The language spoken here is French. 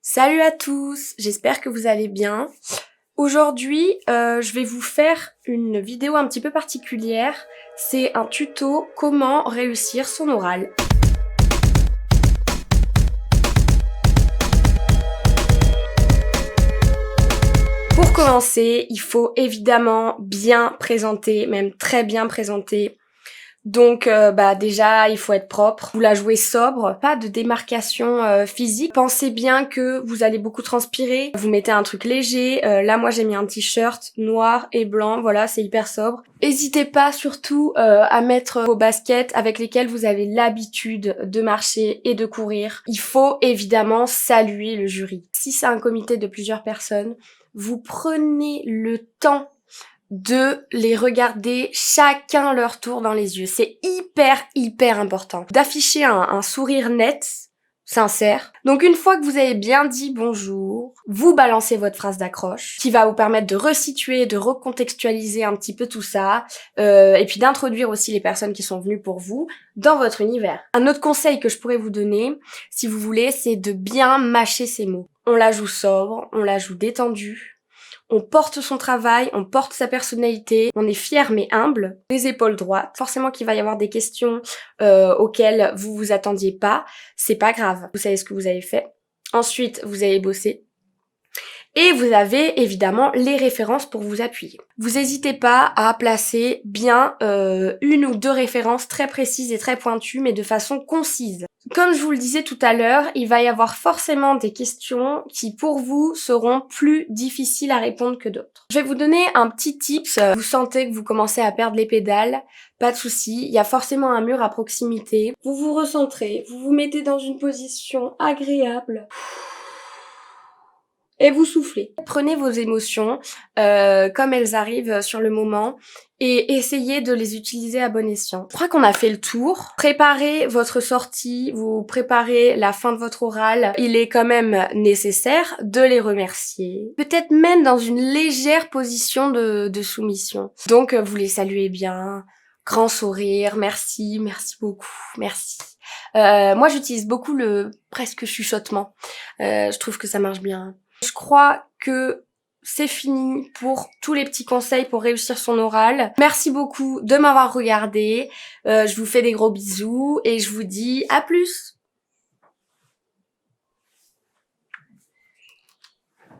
Salut à tous, j'espère que vous allez bien. Aujourd'hui, je vais vous faire une vidéo un petit peu particulière. C'est un tuto comment réussir son oral. Pour commencer, il faut évidemment bien présenter, même très bien présenter. Donc déjà il faut être propre, vous la jouez sobre, pas de démarcation physique. Pensez bien que vous allez beaucoup transpirer, vous mettez un truc léger, là moi j'ai mis un t-shirt noir et blanc, voilà c'est hyper sobre. N'hésitez pas surtout à mettre vos baskets avec lesquelles vous avez l'habitude de marcher et de courir. Il faut évidemment saluer le jury. Si c'est un comité de plusieurs personnes, vous prenez le temps de les regarder chacun leur tour dans les yeux. C'est hyper important. D'afficher un sourire net, sincère. Donc une fois que vous avez bien dit bonjour, vous balancez votre phrase d'accroche qui va vous permettre de resituer, de recontextualiser un petit peu tout ça et puis d'introduire aussi les personnes qui sont venues pour vous dans votre univers. Un autre conseil que je pourrais vous donner, si vous voulez, c'est de bien mâcher ces mots. On la joue sobre, on la joue détendue. On porte son travail, on porte sa personnalité, on est fier mais humble, les épaules droites. Forcément qu'il va y avoir des questions auxquelles vous vous attendiez pas, c'est pas grave. Vous savez ce que vous avez fait. Ensuite, vous avez bossé. Et vous avez évidemment les références pour vous appuyer. Vous n'hésitez pas à placer bien une ou deux références très précises et très pointues, mais de façon concise. Comme je vous le disais tout à l'heure, il va y avoir forcément des questions qui pour vous seront plus difficiles à répondre que d'autres. Je vais vous donner un petit tips. Vous sentez que vous commencez à perdre les pédales, pas de souci, il y a forcément un mur à proximité. Vous vous recentrez, vous vous mettez dans une position agréable. Et vous soufflez. Prenez vos émotions comme elles arrivent sur le moment et essayez de les utiliser à bon escient. Je crois qu'on a fait le tour. Préparez votre sortie, vous préparez la fin de votre oral. Il est quand même nécessaire de les remercier. Peut-être même dans une légère position de soumission. Donc vous les saluez bien, grand sourire, merci beaucoup, merci. Moi j'utilise beaucoup le presque chuchotement. Je trouve que ça marche bien. Je crois que c'est fini pour tous les petits conseils pour réussir son oral. Merci beaucoup de m'avoir regardé. Je vous fais des gros bisous et je vous dis à plus.